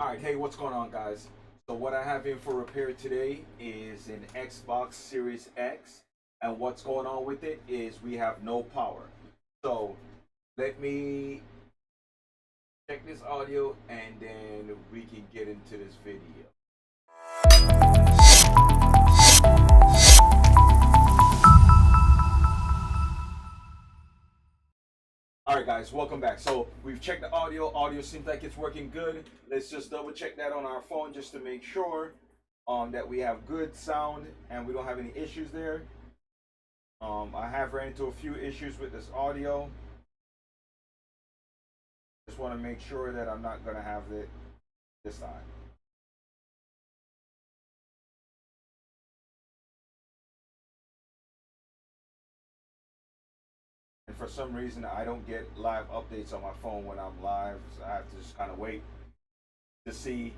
Alright, hey, what's going on, guys? So what I have in for repair today is an Xbox Series X, and what's going on with it is we have no power. So let me check this audio and then we can get into this video. Alright guys, welcome back. So we've checked the audio. Audio seems like it's working good. Let's just double check that on our phone just to make sure that we have good sound and we don't have any issues there. I have ran into a few issues with this audio. Just want to make sure that I'm not going to have it this time. And for some reason, I don't get live updates on my phone when I'm live, so I have to just kind of wait to see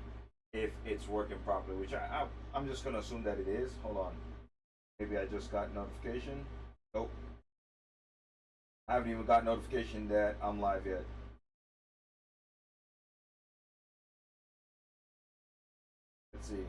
if it's working properly, which I'm just going to assume that it is. Hold on. Maybe I just got notification. Nope. I haven't even got notification that I'm live yet. Let's see.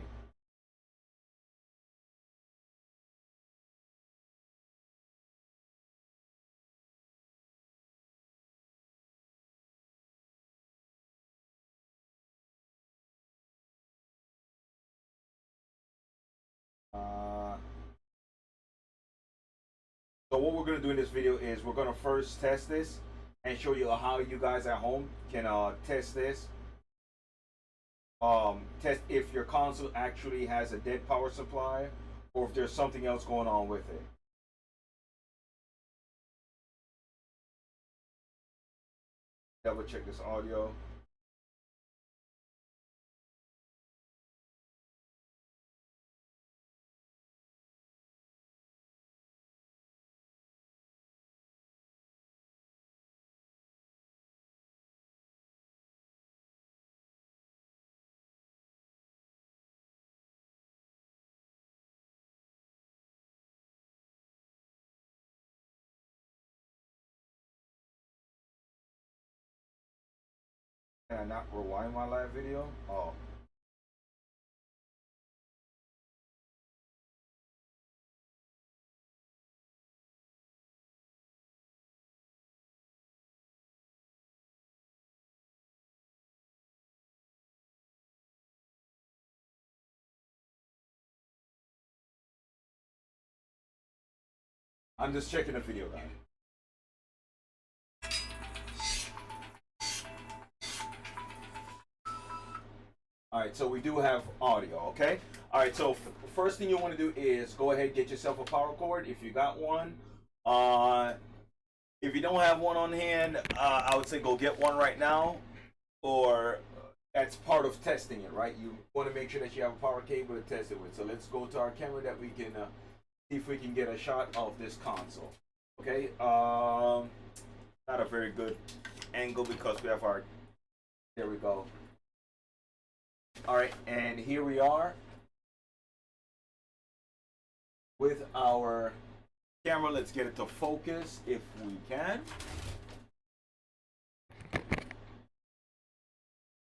So what we're going to do in this video is we're going to first test this and show you how you guys at home can test this. Test if your console actually has a dead power supply or if there's something else going on with it. Double check this audio. Can I not rewind my live video? Oh. I'm just checking the video, guys. All right, so we do have audio, okay? All right, so first thing you want to do is go ahead and get yourself a power cord if you got one. If you don't have one on hand, I would say go get one right now, or that's part of testing it, right? You want to make sure that you have a power cable to test it with. So let's go to our camera that we can see if we can get a shot of this console. Okay, not a very good angle because we have our, there we go. All right, and here we are with our camera. Let's get it to focus if we can.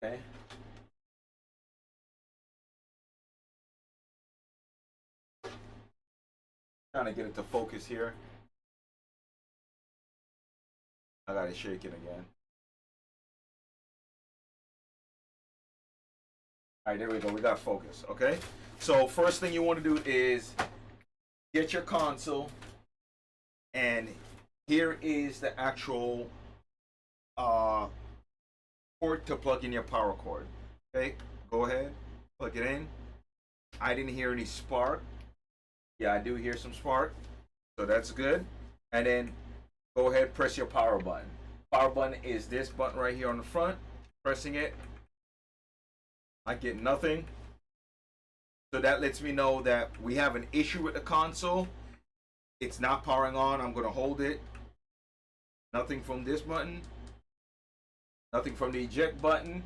Okay. Trying to get it to focus here. I got it shaking again. All right, there we go. We got focus. Okay. So first thing you want to do is get your console, and here is the actual port to plug in your power cord. Okay. Go ahead, plug it in. I didn't hear any spark. Yeah, I do hear some spark, so that's good. And then go ahead, press your power button. Power button is this button right here on the front. Pressing it, I get nothing. So that lets me know that we have an issue with the console. It's not powering on. I'm going to hold it. Nothing from this button. Nothing from the eject button.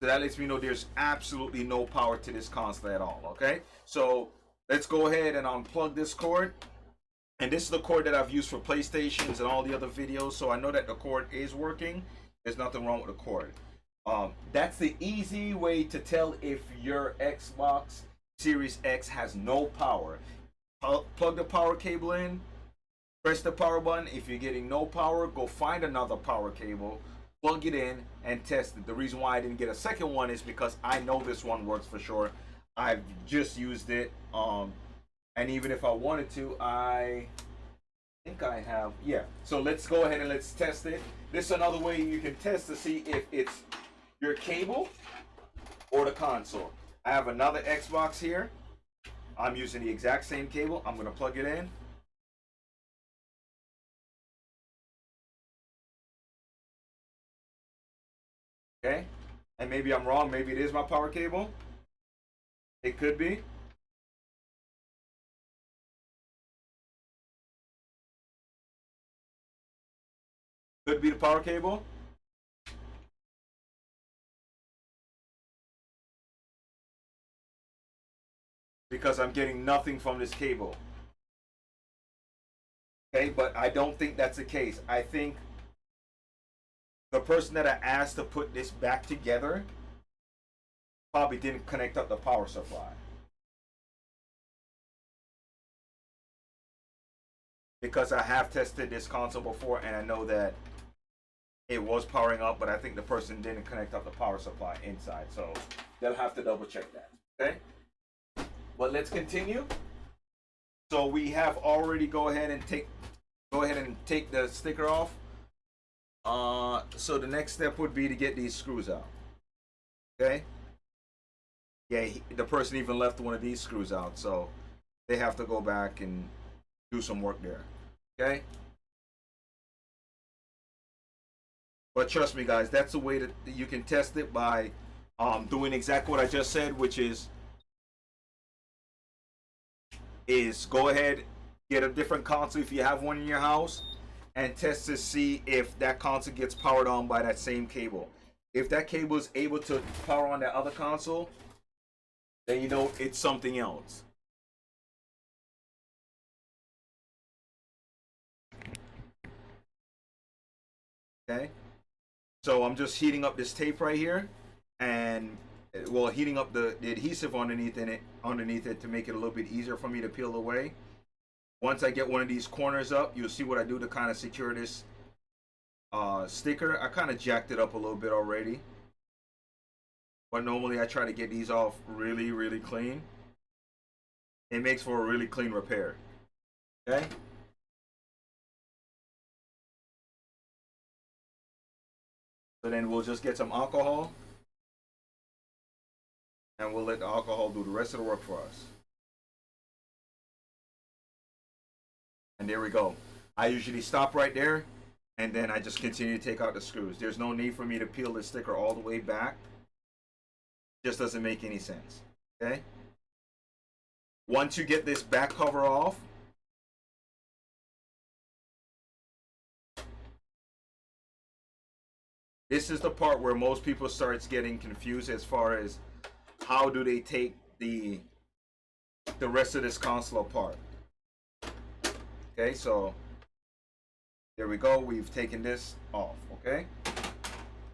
So that lets me know there's absolutely no power to this console at all. Okay, so let's go ahead and unplug this cord. And this is the cord that I've used for PlayStations and all the other videos. So I know that the cord is working. There's nothing wrong with the cord. That's the easy way to tell if your Xbox Series X has no power. Plug the power cable in, press the power button. If you're getting no power, go find another power cable, plug it in, and test it. The reason why I didn't get a second one is because I know this one works for sure. I've just used it, and even if I wanted to, I think I have. Yeah. So let's go ahead and let's test it. This is another way you can test to see if it's your cable or the console. I have another Xbox here. I'm using the exact same cable. I'm going to plug it in. Okay. And maybe I'm wrong. Maybe it is my power cable. It could be. Could be the power cable. Because I'm getting nothing from this cable. Okay, but I don't think that's the case. I think the person that I asked to put this back together probably didn't connect up the power supply. Because I have tested this console before and I know that it was powering up, but I think the person didn't connect up the power supply inside. So they'll have to double check that. Okay? But let's continue. So we have already go ahead and take the sticker off. So the next step would be to get these screws out. Okay? Yeah, the person even left one of these screws out, so they have to go back and do some work there. Okay? But trust me, guys, that's the way that you can test it by doing exactly what I just said, which is go ahead, get a different console if you have one in your house, and test to see if that console gets powered on by that same cable. If that cable is able to power on that other console, then you know it's something else. Okay? So I'm just heating up this tape right here, and well, heating up the adhesive underneath it to make it a little bit easier for me to peel away. Once I get one of these corners up, you'll see what I do to kind of secure this sticker. I kind of jacked it up a little bit already, but normally I try to get these off really, really clean. It makes for a really clean repair. Okay? So then we'll just get some alcohol, and we'll let the alcohol do the rest of the work for us. And there we go. I usually stop right there, and then I just continue to take out the screws. There's no need for me to peel the sticker all the way back. Just doesn't make any sense. Okay? Once you get this back cover off, this is the part where most people starts getting confused as far as how do they take the rest of this console apart. Okay, so there we go. We've taken this off. Okay,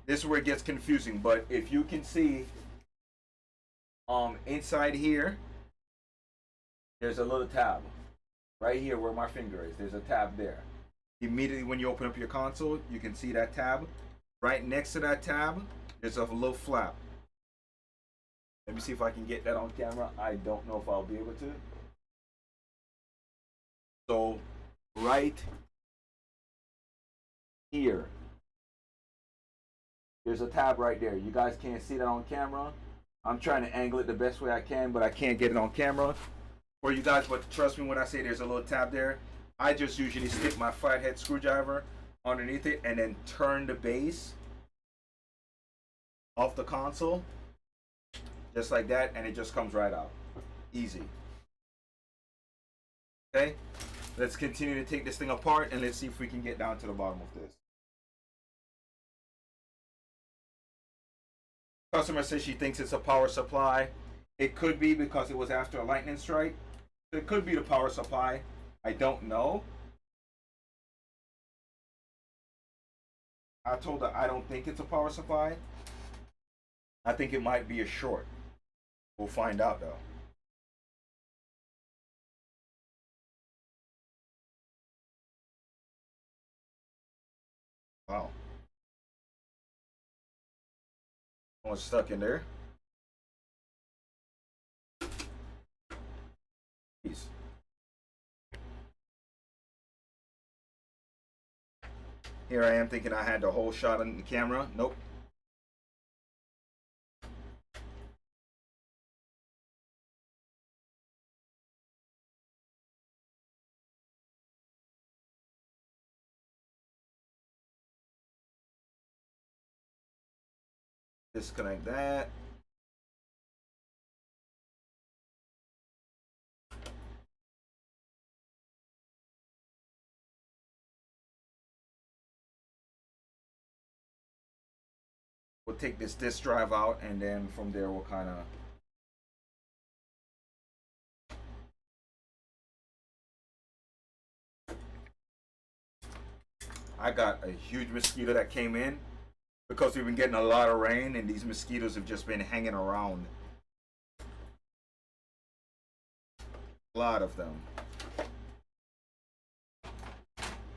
this is where it gets confusing. But if you can see, inside here, there's a little tab right here where my finger is. There's a tab there. Immediately when you open up your console, you can see that tab. Right next to that tab, there's a little flap. Let me see if I can get that on camera. I don't know if I'll be able to. So, right here, there's a tab right there. You guys can't see that on camera. I'm trying to angle it the best way I can, but I can't get it on camera for you guys. But trust me when I say there's a little tab there. I just usually stick my flathead screwdriver underneath it and then turn the base off the console just like that, and it just comes right out. Easy. Okay, let's continue to take this thing apart and let's see if we can get down to the bottom of this. Customer says she thinks it's a power supply. It could be because it was after a lightning strike. It could be the power supply. I don't know. I told her I don't think it's a power supply. I think it might be a short. We'll find out though. Wow. Someone's stuck in there. Jeez. Here I am thinking I had the whole shot on the camera. Nope. Disconnect that. We'll take this disk drive out, and then from there we'll kind of. I got a huge mosquito that came in because we've been getting a lot of rain, and these mosquitoes have just been hanging around. A lot of them.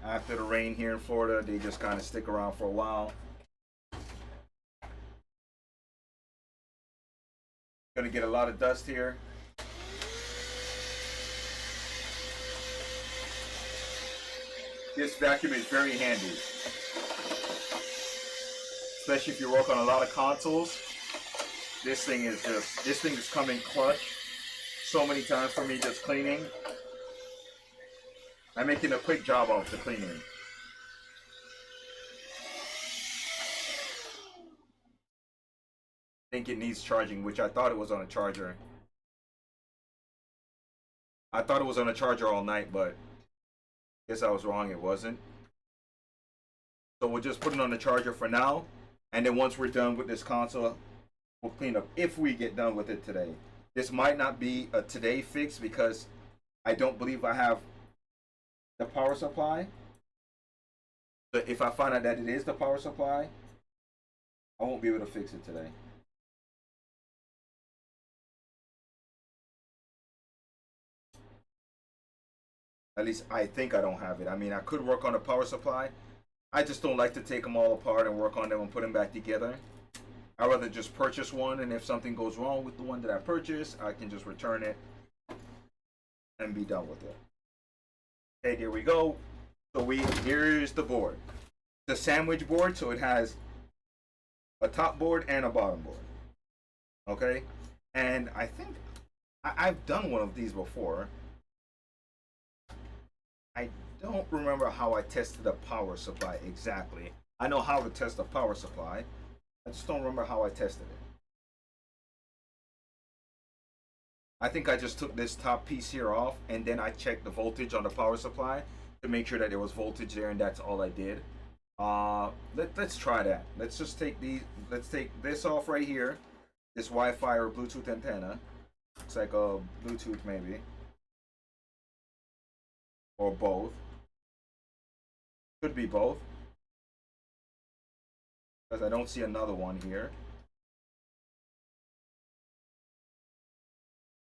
After the rain here in Florida, they just kind of stick around for a while. Gonna get a lot of dust here. This vacuum is very handy, especially if you work on a lot of consoles. This thing is coming clutch so many times for me just cleaning. I'm making a quick job of the cleaning. I think it needs charging, which I thought it was on a charger. I thought it was on a charger all night, but I guess I was wrong, it wasn't. So we'll just put it on the charger for now, and then once we're done with this console, we'll clean up if we get done with it today. This might not be a today fix because I don't believe I have the power supply. But if I find out that it is the power supply, I won't be able to fix it today. At least I think I don't have it. I mean, I could work on a power supply. I just don't like to take them all apart and work on them and put them back together. I'd rather just purchase one, and if something goes wrong with the one that I purchased, I can just return it and be done with it. Okay, there we go. So here's the board. The sandwich board, so it has a top board and a bottom board. Okay, and I think I've done one of these before. I don't remember how I tested a power supply exactly. I know how to test a power supply. I just don't remember how I tested it. I think I just took this top piece here off, and then I checked the voltage on the power supply to make sure that there was voltage there, and that's all I did. Let's try that. Let's just take let's take this off right here. This Wi-Fi or Bluetooth antenna. Looks like a Bluetooth maybe. Or both. Could be both. Because I don't see another one here.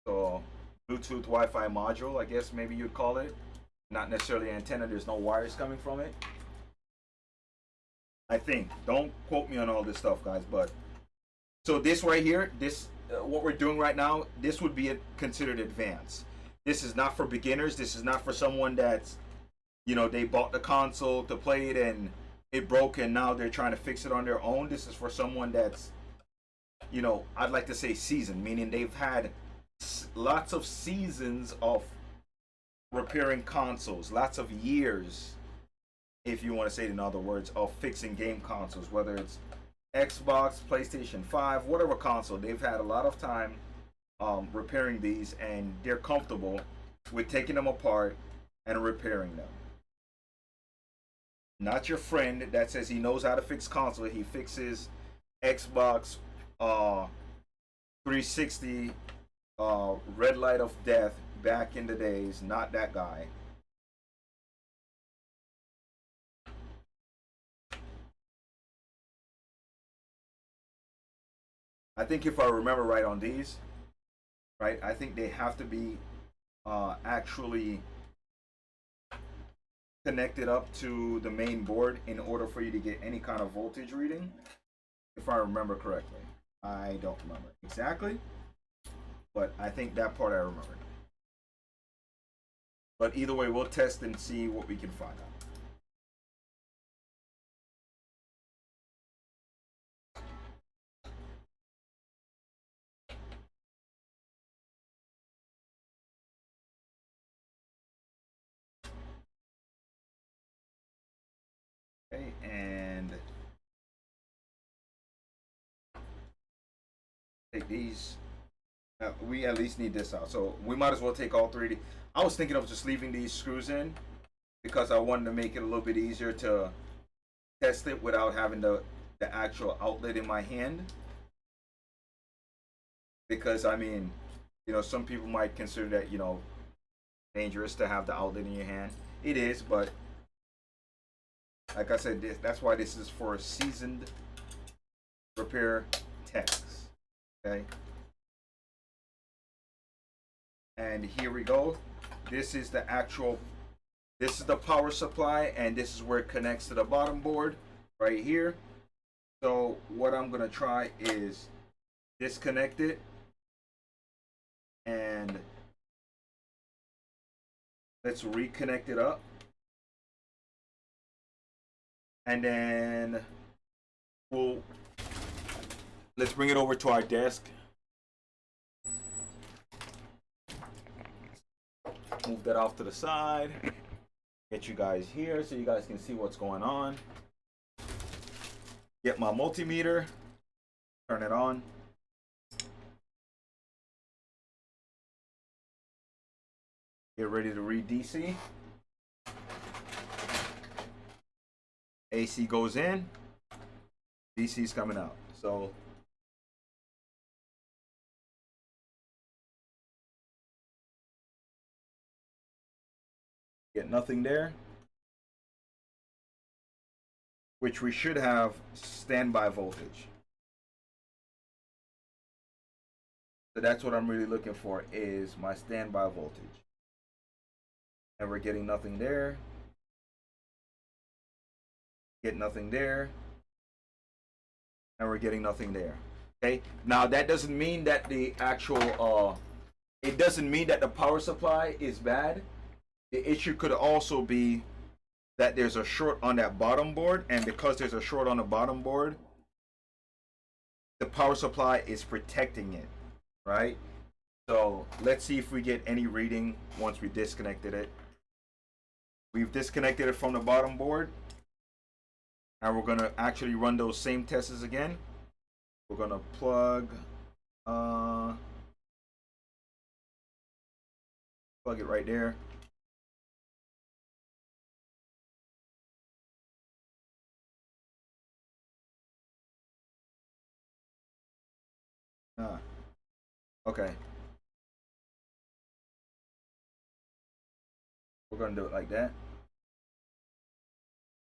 So, Bluetooth Wi-Fi module, I guess maybe you'd call it. Not necessarily antenna, there's no wires coming from it. I think. Don't quote me on all this stuff, guys, but so this right here, what we're doing right now, this would be considered advanced. This is not for beginners. This is not for someone that's, they bought the console to play it and it broke and now they're trying to fix it on their own. This is for someone that's, I'd like to say seasoned, meaning they've had lots of seasons of repairing consoles, lots of years, if you want to say it in other words, of fixing game consoles, whether it's Xbox, PlayStation 5, whatever console. They've had a lot of time repairing these, and they're comfortable with taking them apart and repairing them. Not your friend that says he knows how to fix console. He fixes Xbox 360 red light of death back in the days. Not that guy. I think if I remember right on these, right, I think they have to be actually connected up to the main board in order for you to get any kind of voltage reading, if I remember correctly. I don't remember exactly, but I think that part I remember. But either way, we'll test and see what we can find out. Okay, and take these. We at least need this out, so we might as well take all three. I was thinking of just leaving these screws in because I wanted to make it a little bit easier to test it without having the actual outlet in my hand. Because I mean, you know, some people might consider that, you know, dangerous to have the outlet in your hand. It is, but like I said, that's why this is for seasoned repair techs. Okay. And here we go. This is the actual, this is the power supply, and this is where it connects to the bottom board right here. So what I'm gonna try is disconnect it and let's reconnect it up. And then let's bring it over to our desk. Move that off to the side. Get you guys here so you guys can see what's going on. Get my multimeter. Turn it on. Get ready to read DC. AC goes in. DC's coming out. So get nothing there, which we should have standby voltage. So that's what I'm really looking for, is my standby voltage. And we're getting nothing there. Get nothing there. And we're getting nothing there. Okay, now that doesn't mean that the actual it doesn't mean that the power supply is bad. The issue could also be that there's a short on that bottom board, and because there's a short on the bottom board, the power supply is protecting it, right? So let's see if we get any reading once we disconnected it. We've disconnected it from the bottom board, and we're gonna actually run those same tests again. We're gonna plug it right there. Okay. We're gonna do it like that.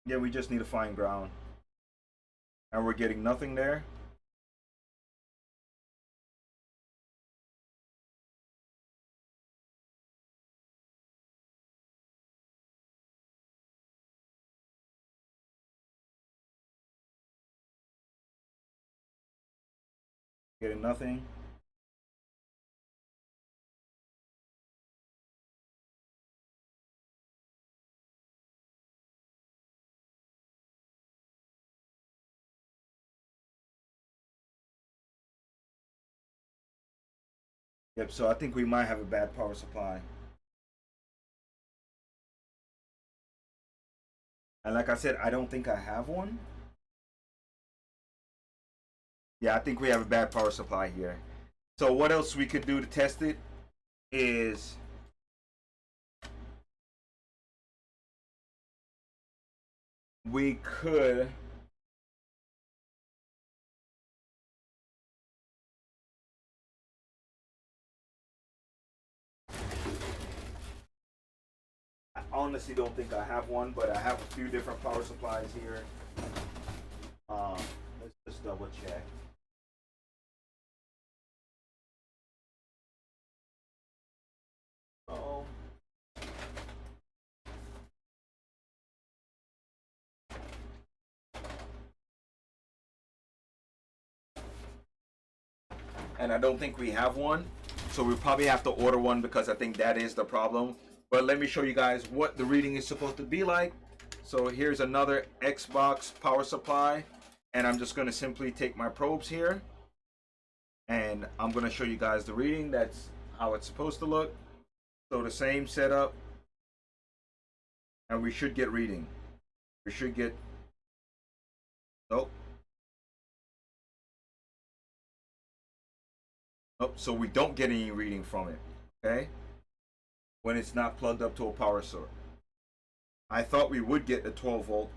Yeah, we just need to find ground. And we're getting nothing there. Getting nothing. Yep, so I think we might have a bad power supply. And like I said, I don't think I have one. Yeah, I think we have a bad power supply here. So what else we could do to test it is we could I honestly don't think I have one, but I have a few different power supplies here. Let's just double check. and I don't think we have one. So we probably have to order one because I think that is the problem. But let me show you guys what the reading is supposed to be like. So here's another Xbox power supply, and I'm just going to simply take my probes here, and I'm going to show you guys the reading. That's how it's supposed to look. So the same setup, and we should get reading. We should get, nope. Nope, so we don't get any reading from it, okay? When it's not plugged up to a power source. I thought we would get a 12 volt.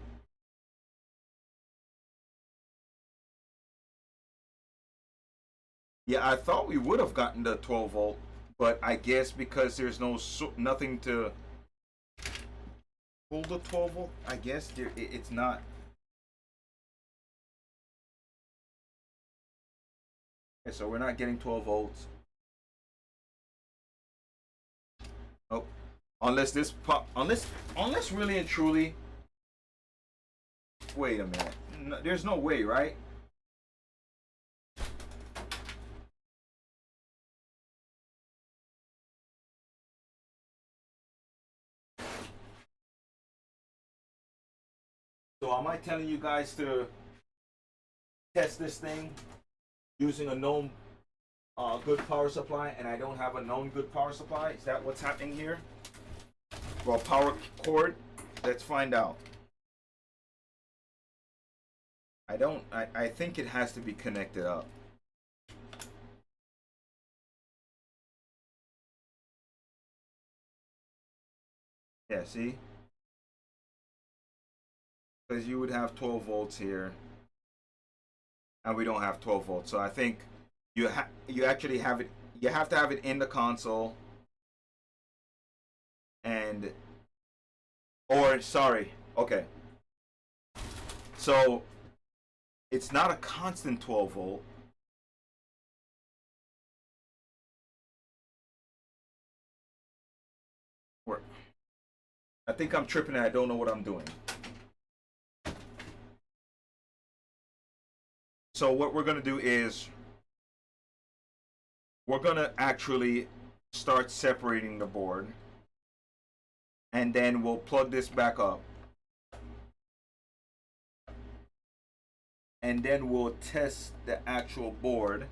Yeah, I thought we would have gotten the 12 volt, but I guess because there's nothing to hold the 12 volt, I guess it's not. Okay, so we're not getting 12 volts. Nope. Unless this unless really and truly. Wait a minute. No, there's no way, right? So am I telling you guys to test this thing using a known good power supply, and I don't have a known good power supply? Is that what's happening here? Well, power cord. Let's find out. I think it has to be connected up. Yeah, see? Because you would have 12 volts here, and we don't have 12 volts. So I think you actually have it. You have to have it in the console, and or sorry, okay. So it's not a constant 12 volt. I think I'm tripping and I don't know what I'm doing. So what we're going to do is we're going to actually start separating the board, and then we'll plug this back up, and then we'll test the actual board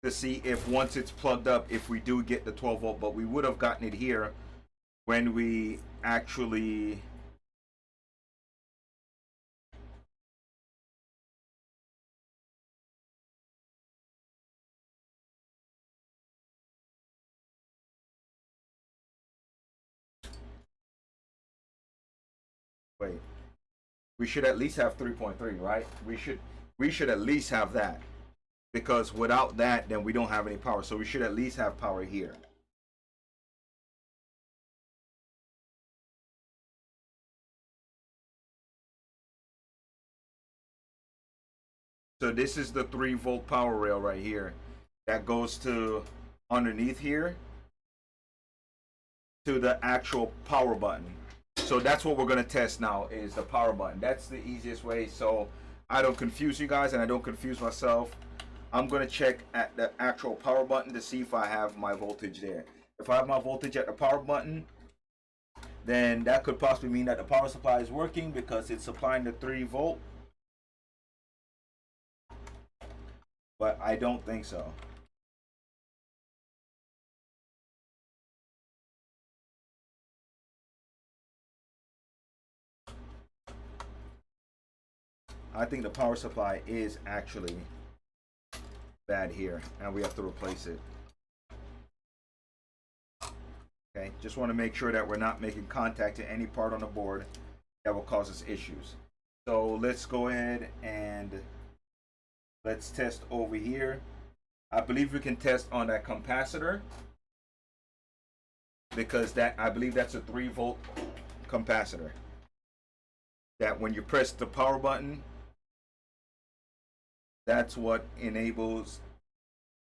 to see if once it's plugged up, if we do get the 12 volt. But we would have gotten it here when we actually wait. We should at least have 3.3, right? We should at least have that, because without that, then we don't have any power. So we should at least have power here. So this is the 3 volt power rail right here that goes to underneath here to the actual power button. So that's what we're going to test now, is the power button. That's the easiest way, so I don't confuse you guys and I don't confuse myself. I'm going to check at the actual power button to see if I have my voltage there. If I have my voltage at the power button, then that could possibly mean that the power supply is working because it's supplying the 3 volt. But I don't think so. I think the power supply is actually bad here, and we have to replace it. Okay, just want to make sure that we're not making contact to any part on the board that will cause us issues. So let's go ahead and let's test over here. I believe we can test on that capacitor, because that, I believe that's a 3 volt capacitor, that when you press the power button, that's what enables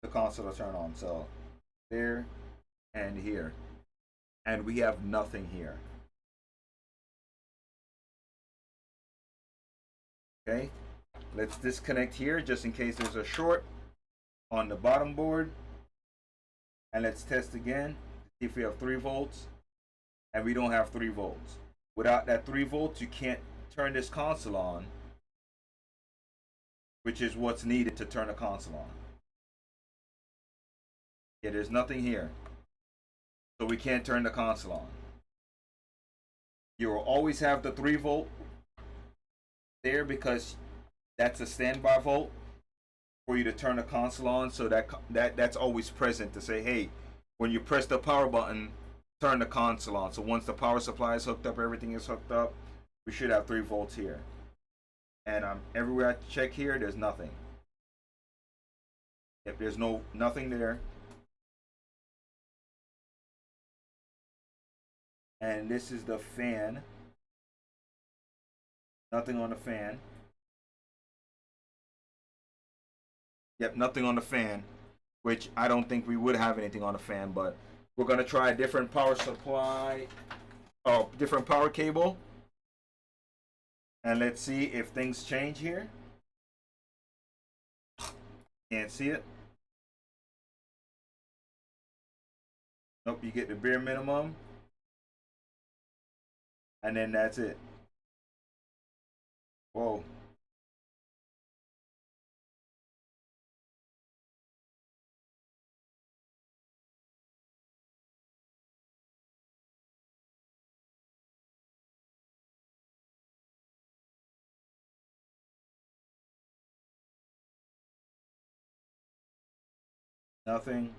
the console to turn on. So there and here, and we have nothing here. Okay, Let's disconnect here just in case there's a short on the bottom board. And let's test again. See if we have 3 volts. And we don't have 3 volts. Without that 3 volts, you can't turn this console on, which is what's needed to turn the console on. Yeah, there's nothing here. So we can't turn the console on. You will always have the 3 volt there because that's a standby volt for you to turn the console on. So that's always present to say, hey, when you press the power button, turn the console on. So once the power supply is hooked up, everything is hooked up, we should have 3 volts here. And everywhere I check here, there's nothing. If there's nothing there. And this is the fan. Nothing on the fan. Yep, nothing on the fan, which I don't think we would have anything on the fan, but we're going to try a different power supply, different power cable. And let's see if things change here. Can't see it. Nope, you get the bare minimum. And then that's it. Whoa. Nothing.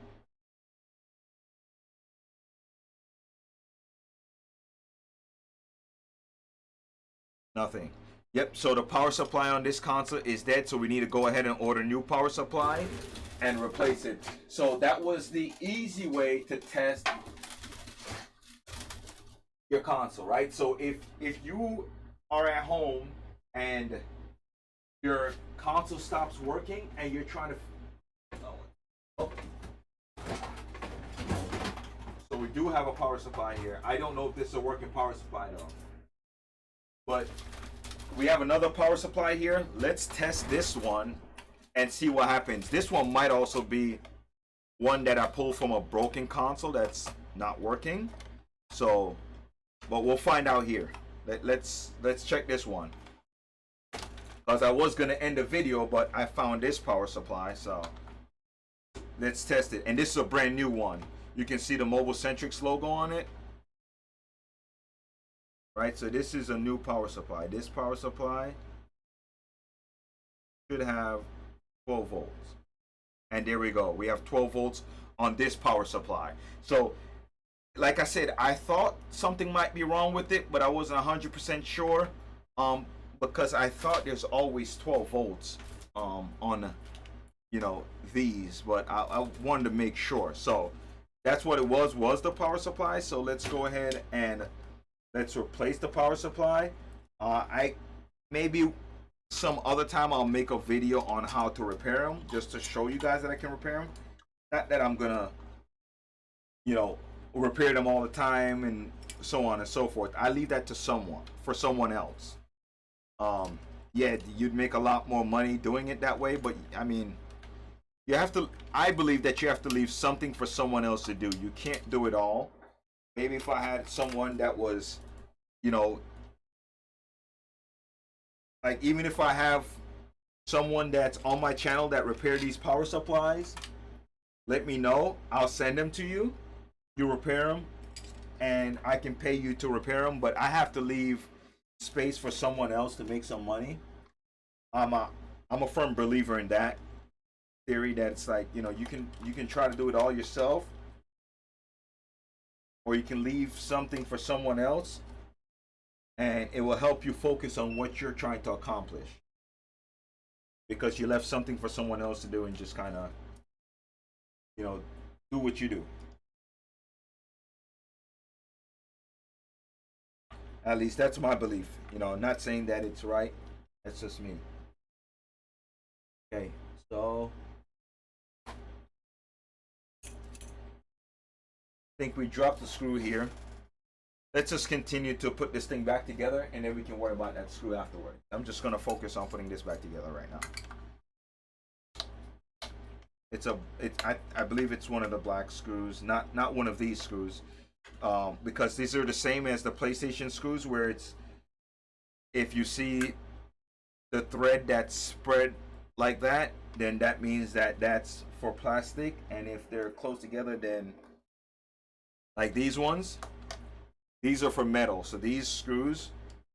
Nothing. Yep, so the power supply on this console is dead, so we need to go ahead and order a new power supply and replace it. So that was the easy way to test your console, right? So if you are at home and your console stops working and you're trying to... Oh. So we do have a power supply here. I don't know if this is a working power supply though. But we have another power supply here. Let's test this one and see what happens. This one might also be one that I pulled from a broken console that's not working. So, but we'll find out here. Let's check this one. Because I was gonna end the video, but I found this power supply, so let's test it. And this is a brand new one. You can see the Mobile Centrics logo on it. Right, so this is a new power supply. This power supply should have 12 volts. And there we go. We have 12 volts on this power supply. So, like I said, I thought something might be wrong with it, but I wasn't 100% sure. Because I thought there's always 12 volts on, you know, these. But I wanted to make sure. So, that's what it was the power supply. So, let's go ahead and... let's replace the power supply. I maybe some other time I'll make a video on how to repair them, just to show you guys that I can repair them. Not that I'm gonna, you know, repair them all the time and so on and so forth. I leave that to someone else. Yeah, you'd make a lot more money doing it that way, but I mean, you have to. I believe that you have to leave something for someone else to do. You can't do it all. Maybe if I had someone that was, you know, like even if I have someone that's on my channel that repair these power supplies, let me know. I'll send them to you. You repair them, and I can pay you to repair them. But I have to leave space for someone else to make some money. I'm a firm believer in that theory. That it's like, you know, you can try to do it all yourself, or you can leave something for someone else, and it will help you focus on what you're trying to accomplish, because you left something for someone else to do and just kind of, you know, do what you do. At least that's my belief. You know, I'm not saying that it's right. That's just me. Okay, so I think we dropped the screw here. let's just continue to put this thing back together, and then we can worry about that screw afterward. I'm just gonna focus on putting this back together right now. I believe it's one of the black screws, not one of these screws, because these are the same as the PlayStation screws, where it's, if you see the thread that's spread like that, then that means that that's for plastic, and if they're close together, then like these ones, these are for metal. So these screws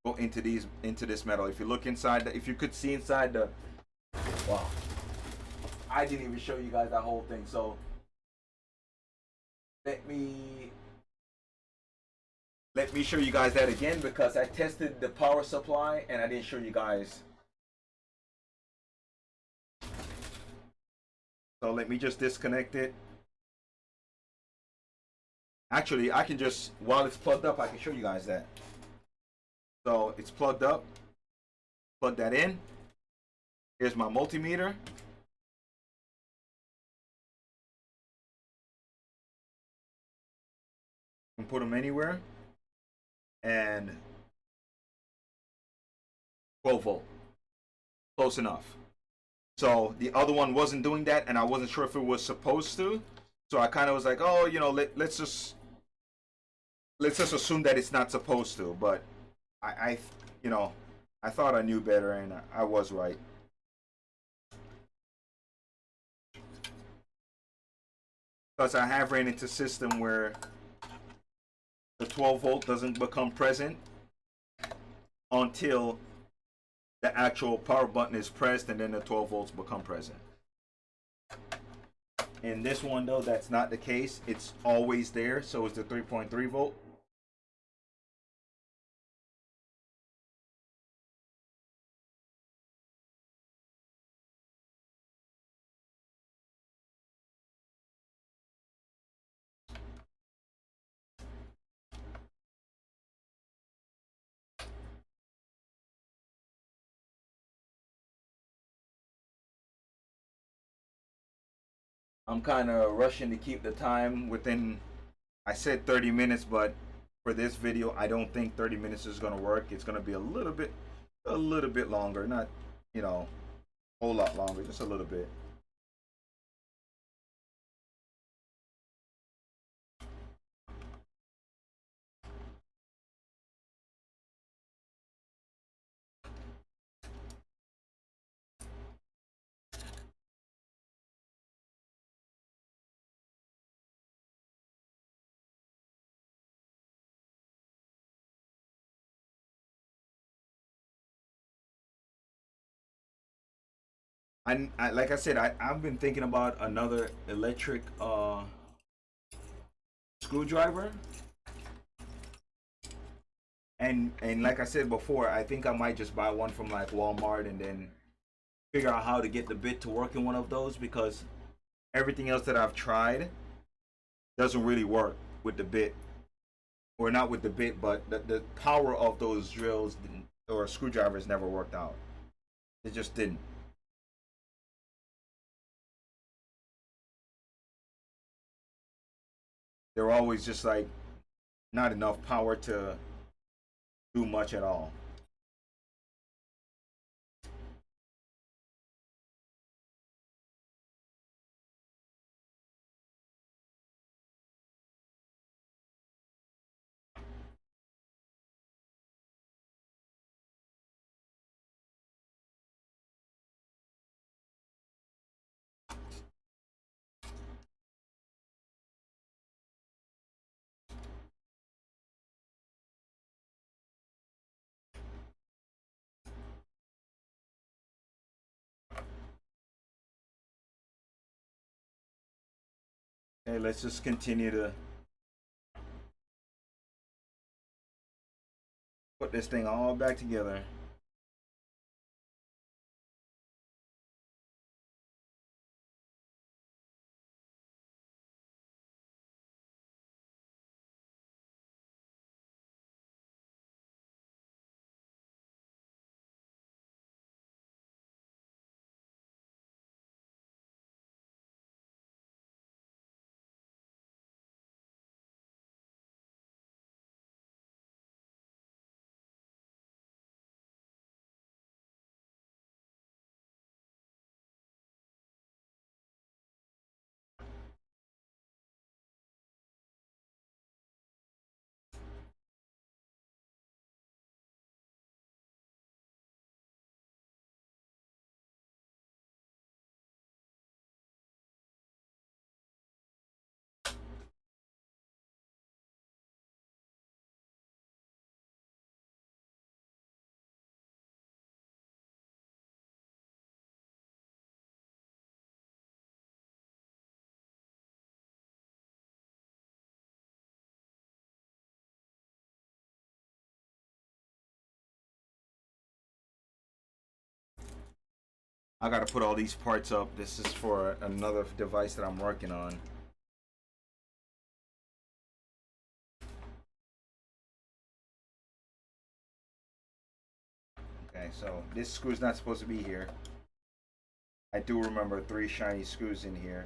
go into this metal. If you look inside, if you could see inside the, wow, I didn't even show you guys that whole thing. So let me show you guys that again, because I tested the power supply and I didn't show you guys. So let me just disconnect it. Actually, I can just, while it's plugged up, I can show you guys that. So it's plugged up. Plug that in. Here's my multimeter. You can put them anywhere. And 12 volt. Close enough. So the other one wasn't doing that, and I wasn't sure if it was supposed to. So I kind of was like, oh, you know, let's just assume that it's not supposed to. But I you know, I thought I knew better, and I was right. Because I have ran into a system where the 12 volt doesn't become present until the actual power button is pressed, and then the 12 volts become present. In this one though, that's not the case. It's always there, so it's the 3.3 volt. I'm kind of rushing to keep the time within, I said 30 minutes, but for this video, I don't think 30 minutes is going to work. It's going to be a little bit longer. Not, you know, a whole lot longer, just a little bit. Like I said, I've been thinking about another electric screwdriver, and like I said before, I think I might just buy one from like Walmart and then figure out how to get the bit to work in one of those, because everything else that I've tried doesn't really work with the bit, or not with the bit, but the power of those drills or screwdrivers never worked out. It just didn't. They're always just like not enough power to do much at all. Okay, let's just continue to put this thing all back together. I gotta put all these parts up. This is for another device that I'm working on. Okay, so this screw's not supposed to be here. I do remember 3 shiny screws in here.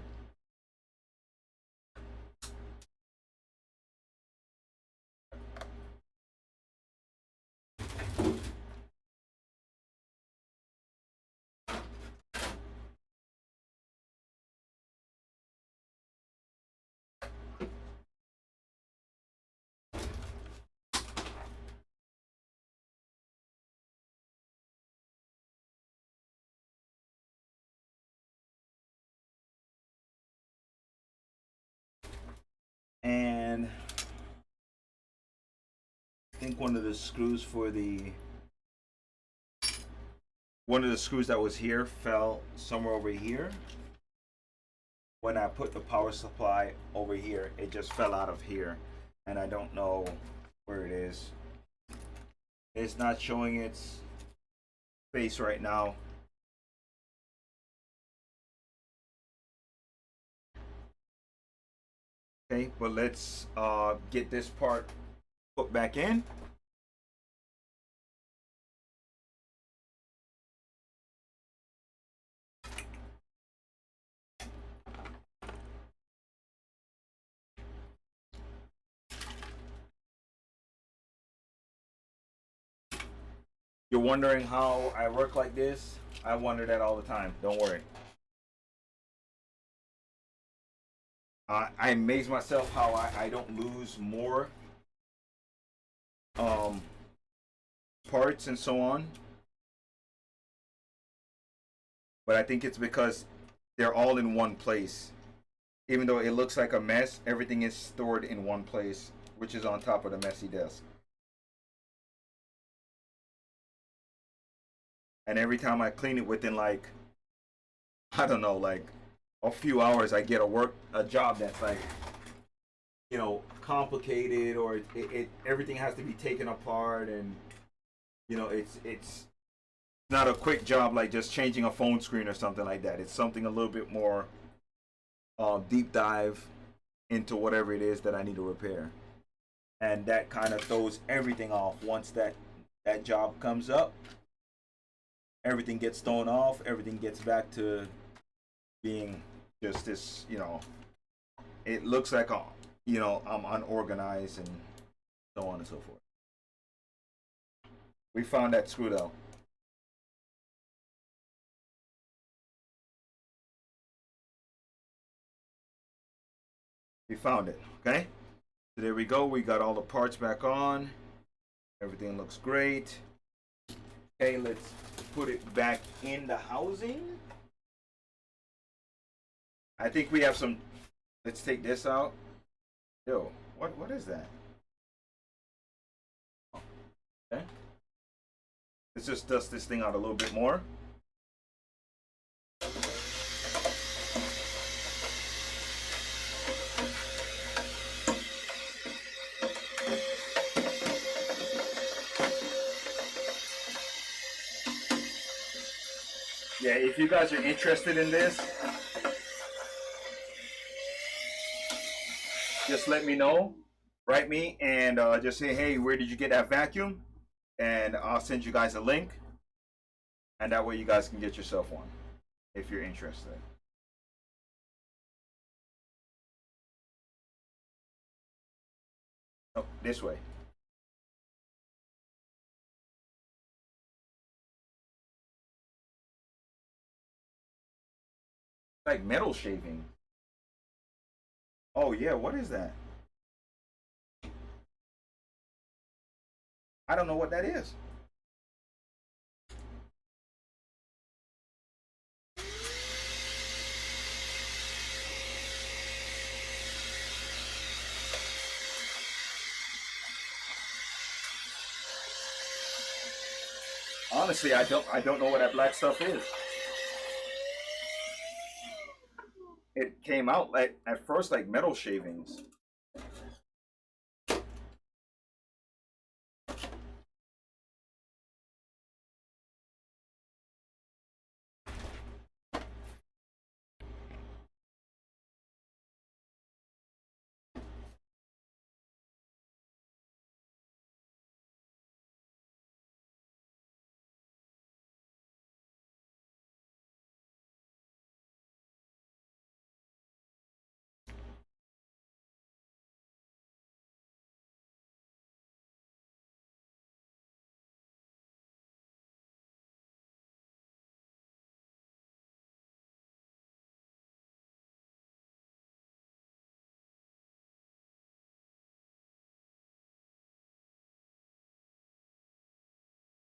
And I think one of the screws that was here fell somewhere over here. When I put the power supply over here, it just fell out of here, and I don't know where it is. It's not showing its face right now. Okay, but let's get this part put back in. You're wondering how I work like this? I wonder that all the time. Don't worry. I amaze myself how I don't lose more parts and so on. But I think it's because they're all in one place. Even though it looks like a mess, everything is stored in one place, which is on top of the messy desk. And every time I clean it within, like, I don't know, like a few hours, I get a job that's like, you know, complicated, or everything has to be taken apart, and you know, it's not a quick job like just changing a phone screen or something like that. It's something a little bit more deep dive into whatever it is that I need to repair, and that kind of throws everything off. Once that job comes up, everything gets thrown off. Everything gets back to being just this, you know, it looks like you know, I'm unorganized and so on and so forth. We found that screw though. We found it. Okay, so there we go. We got all the parts back on. Everything looks great. Okay, let's put it back in the housing. I think we have some. Let's take this out. Yo, what is that? Okay. Let's just dust this thing out a little bit more. Yeah, if you guys are interested in this, just let me know. Write me and just say, hey, where did you get that vacuum? And I'll send you guys a link. And that way you guys can get yourself one if you're interested. Oh, this way. Like metal shaving. Oh yeah, what is that? I don't know what that is. Honestly, I don't know what that black stuff is. It came out like at first like metal shavings.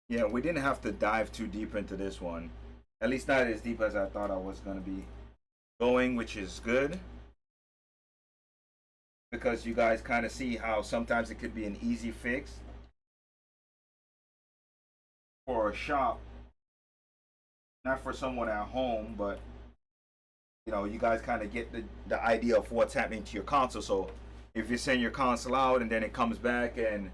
Yeah, we didn't have to dive too deep into this one. At least not as deep as I thought I was going to be going, which is good because you guys kind of see how sometimes it could be an easy fix for a shop, not for someone at home, but you know, you guys kind of get the idea of what's happening to your console. So if you send your console out and then it comes back and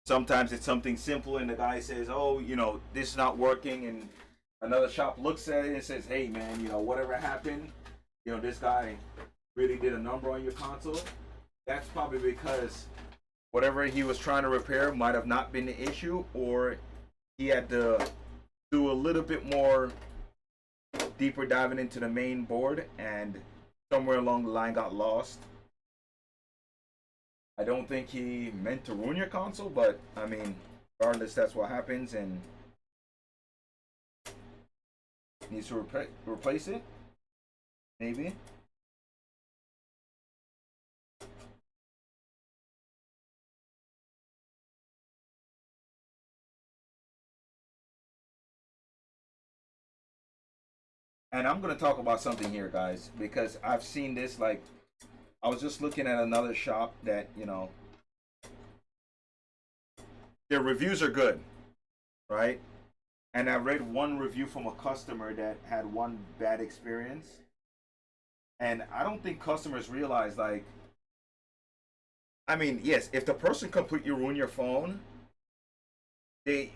sometimes it's something simple and the guy says, oh, you know, this is not working, and another shop looks at it and says, hey man, you know, whatever happened, you know, this guy really did a number on your console. That's probably because whatever he was trying to repair might have not been the issue, or he had to do a little bit more deeper diving into the main board and somewhere along the line got lost. I don't think he meant to ruin your console, but I mean, regardless, that's what happens, and needs to replace it, maybe. And I'm gonna talk about something here, guys, because I've seen this. Like, I was just looking at another shop that, you know, their reviews are good, right? And I read one review from a customer that had one bad experience. And I don't think customers realize, like, I mean, yes, if the person completely ruin your phone, they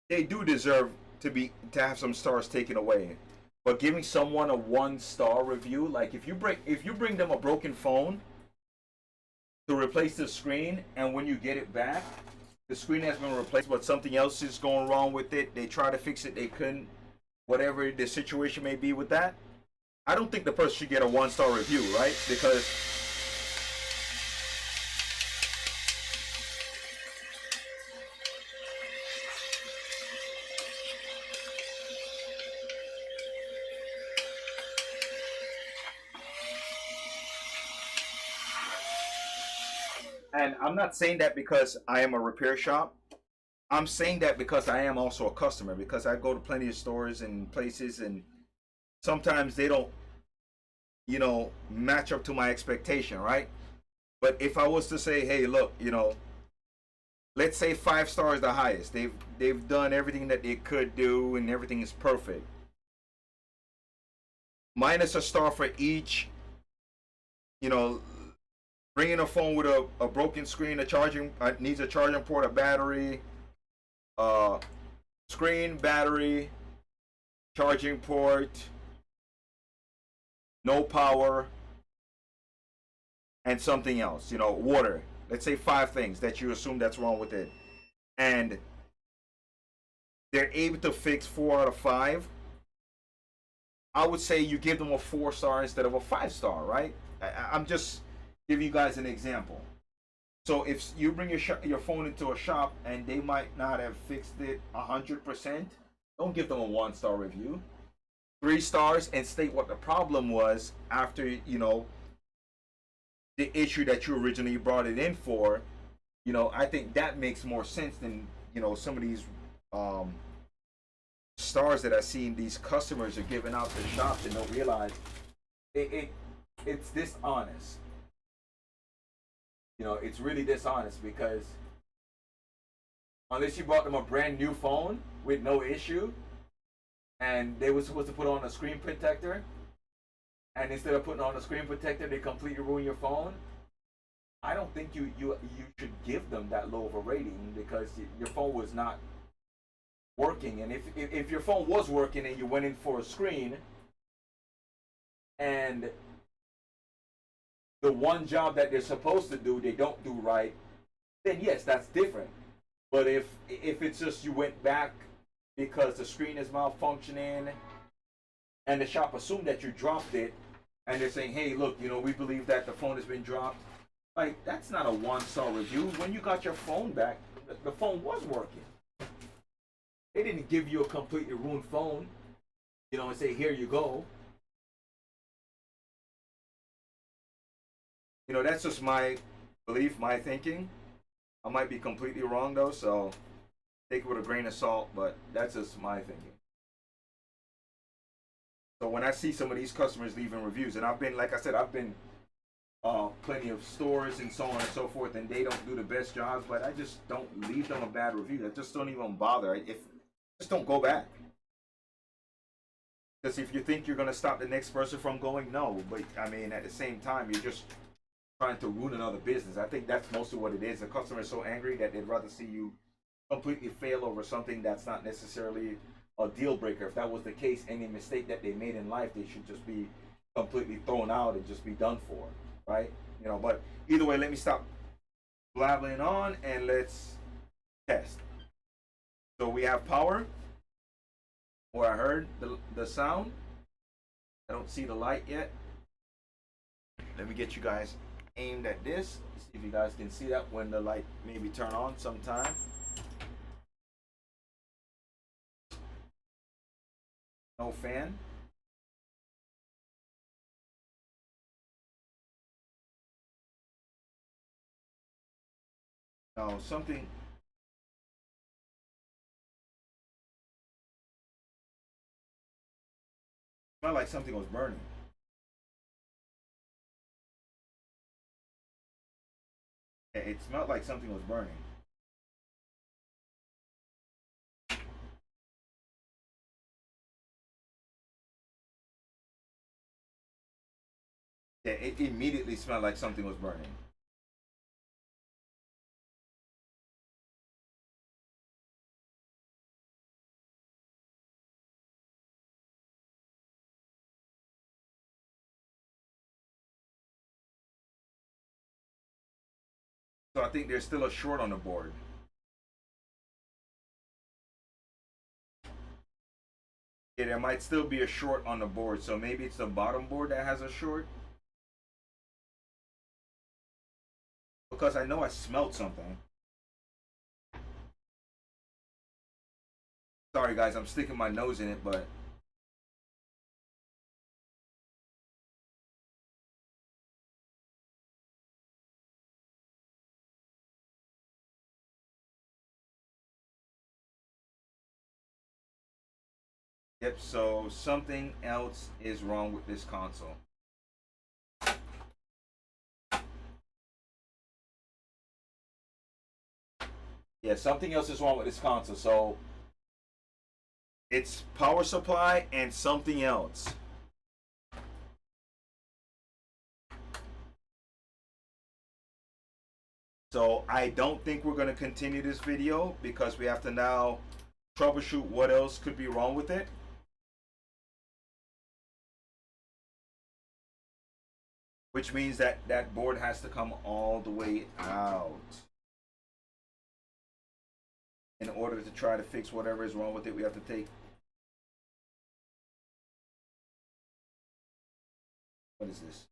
they do deserve to have some stars taken away. But giving someone a 1 star review, like if you bring them a broken phone to replace the screen, and when you get it back, the screen has been replaced, but something else is going wrong with it. They try to fix it, they couldn't. Whatever the situation may be with that, I don't think the person should get a 1 star review, right? Because and I'm not saying that because I am a repair shop. I'm saying that because I am also a customer, because I go to plenty of stores and places, and sometimes they don't, you know, match up to my expectation, right? But if I was to say, hey, look, you know, let's say 5 stars is the highest. They've done everything that they could do and everything is perfect. Minus a star for each, you know, bringing a phone with a broken screen, a charging needs a charging port, a battery, uh, screen, battery, charging port, no power, and something else. You know, water. Let's say 5 things that you assume that's wrong with it, and they're able to fix 4 out of 5. I would say you give them a 4 star instead of a 5 star, right? I'm just giving you guys an example. So if you bring your phone into a shop and they might not have fixed it 100%, don't give them a 1 star review. 3 stars, and state what the problem was after, you know, the issue that you originally brought it in for. You know, I think that makes more sense than, you know, some of these stars that I've seen these customers are giving out to shops and don't realize it's dishonest. You know, it's really dishonest, because unless you bought them a brand new phone with no issue and they were supposed to put on a screen protector, and instead of putting on a screen protector they completely ruin your phone, I don't think you should give them that low of a rating, because your phone was not working. And if your phone was working and you went in for a screen and the one job that they're supposed to do they don't do right, then yes, that's different. But if it's just you went back because the screen is malfunctioning and the shop assumed that you dropped it, and they're saying, hey, look, you know, we believe that the phone has been dropped, like, that's not a 1 star review. When you got your phone back, the phone was working. They didn't give you a completely ruined phone, you know, and say, here you go. You know, that's just my belief, my thinking. I might be completely wrong though, so take it with a grain of salt, but that's just my thinking. So when I see some of these customers leaving reviews, and I've been, like I said, I've been plenty of stores and so on and so forth, and they don't do the best jobs, but I just don't leave them a bad review. I just don't even bother. If just don't go back. Because if you think you're gonna stop the next person from going, no. But I mean, at the same time, you're just trying to ruin another business. I think that's mostly what it is. The customer is so angry that they'd rather see you completely fail over something that's not necessarily a deal breaker. If that was the case, any mistake that they made in life, they should just be completely thrown out and just be done for, right? You know. But either way, let me stop blabbering on and let's test. So we have power, or I heard the sound. I don't see the light yet. Let me get you guys aimed at this. See if you guys can see that when the light maybe turn on sometime. No fan. No, something. Smelled like something was burning. Yeah, it smelled like something was burning. Yeah, it immediately smelled like something was burning. So I think there's still a short on the board. Yeah, there might still be a short on the board. So maybe it's the bottom board that has a short. Because I know I smelled something. Sorry guys, I'm sticking my nose in it, but yep, so something else is wrong with this console. Yeah, something else is wrong with this console. So it's power supply and something else. So I don't think we're going to continue this video because we have to now troubleshoot what else could be wrong with it. Which means that that board has to come all the way out in order to try to fix whatever is wrong with it. We have to take, what is this?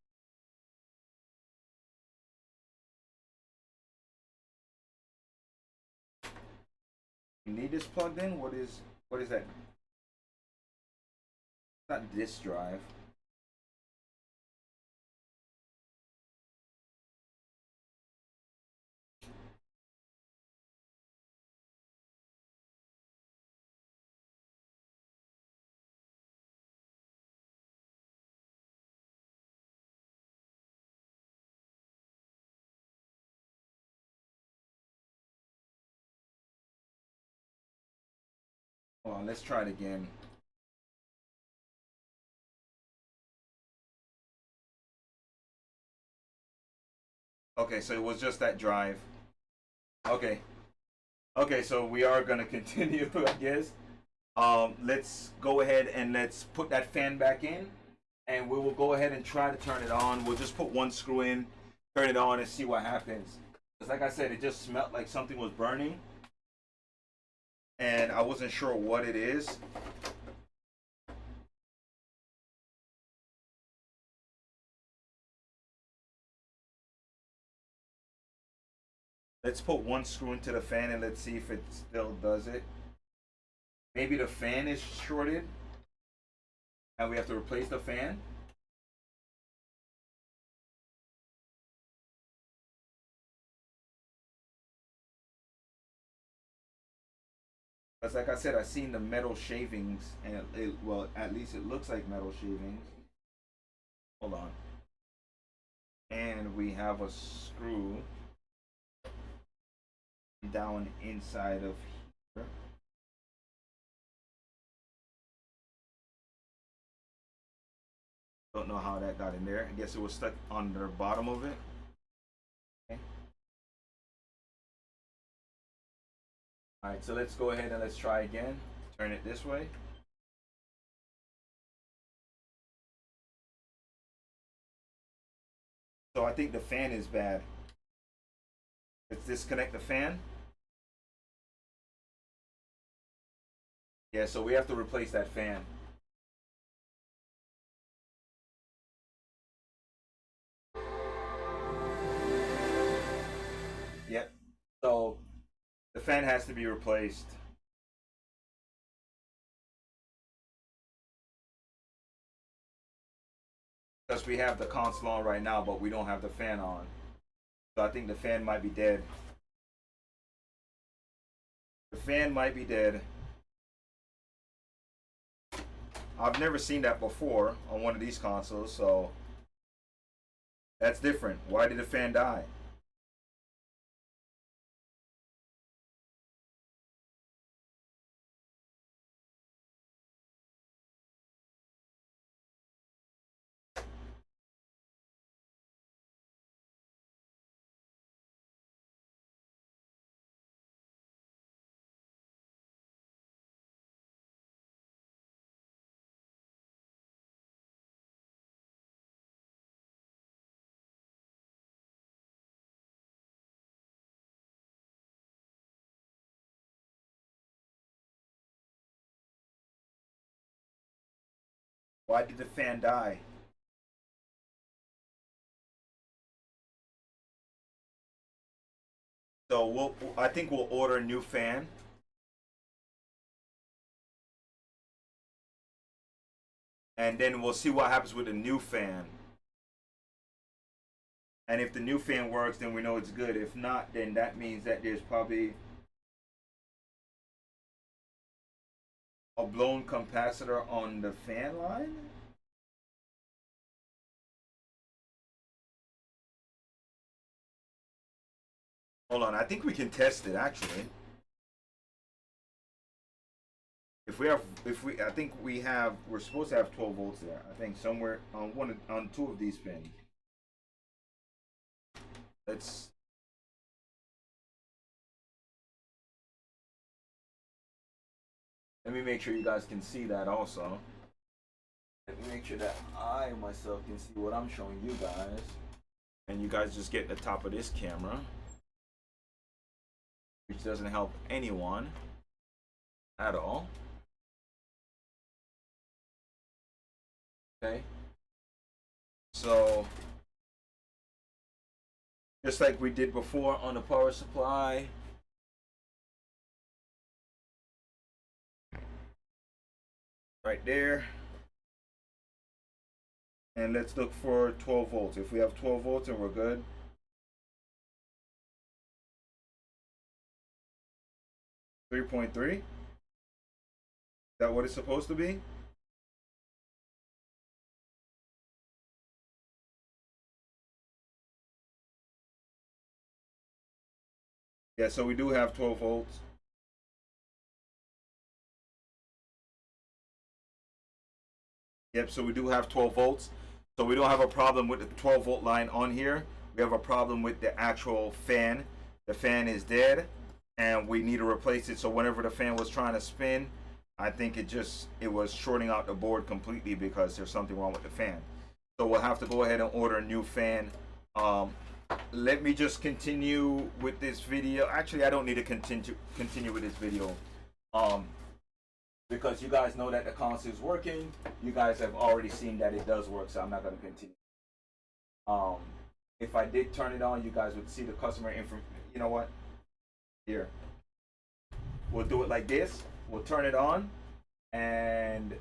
You need this plugged in? What is that? It's not this drive. Hold on, let's try it again. Okay, so it was just that drive. Okay. Okay, so we are gonna continue, I guess. Let's go ahead and let's put that fan back in, and we will go ahead and try to turn it on. We'll just put one screw in, turn it on, and see what happens. Because like I said, it just smelled like something was burning, and I wasn't sure what it is. Let's put one screw into the fan and let's see if it still does it. Maybe the fan is shorted and we have to replace the fan. Because like I said, I seen the metal shavings, and well, at least it looks like metal shavings. Hold on. And we have a screw down inside of here. Don't know how that got in there. I guess it was stuck on the bottom of it. Okay. All right, so let's go ahead and let's try again. Turn it this way. So I think the fan is bad. Let's disconnect the fan. Yeah, so we have to replace that fan. Yep. So the fan has to be replaced. Because we have the console on right now, but we don't have the fan on. So I think the fan might be dead. The fan might be dead. I've never seen that before on one of these consoles, so that's different. Why did the fan die? Why did the fan die? So I think we'll order a new fan. And then we'll see what happens with the new fan. And if the new fan works, then we know it's good. If not, then that means that there's probably a blown capacitor on the fan line. Hold on, I think we can test it actually. I think we're supposed to have 12 volts there. I think somewhere on two of these pins. Let's Let me make sure you guys can see that also. Let me make sure that I myself can see what I'm showing you guys. And you guys just get the top of this camera, which doesn't help anyone at all. Okay. So, just like we did before on the power supply, right there. And let's look for 12 volts. If we have 12 volts and we're good. .3. Is that what it's supposed to be? Yeah, so we do have 12 volts. Yep, so we do have 12 volts. So we don't have a problem with the 12 volt line on here. We have a problem with the actual fan. The fan is dead and we need to replace it. So whenever the fan was trying to spin, I think it was shorting out the board completely because there's something wrong with the fan. So we'll have to go ahead and order a new fan. Let me just continue with this video. Actually, I don't need to continue with this video. Because you guys know that the console is working. You guys have already seen that it does work, so I'm not going to continue. If I did turn it on, you guys would see the customer info. You know what? Here. We'll do it like this. We'll turn it on. And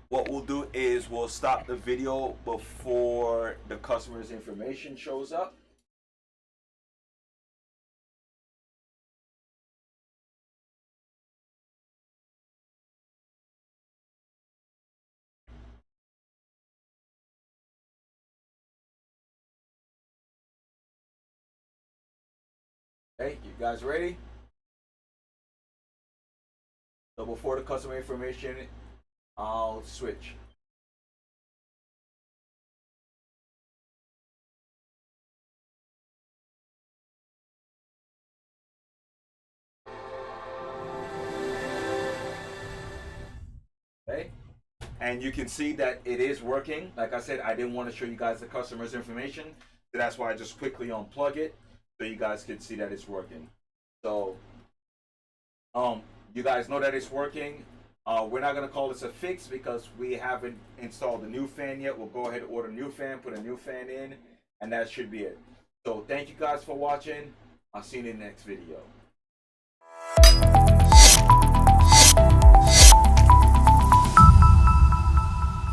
what we'll do is we'll stop the video before the customer's information shows up. Okay, you guys ready? So before the customer information, I'll switch. Okay, and you can see that it is working. Like I said, I didn't want to show you guys the customer's information, so that's why I just quickly unplug it so you guys can see that it's working. So you guys know that it's working. We're not gonna call this a fix because we haven't installed a new fan yet. We'll go ahead and order a new fan, put a new fan in, and that should be it. So thank you guys for watching. I'll see you in the next video.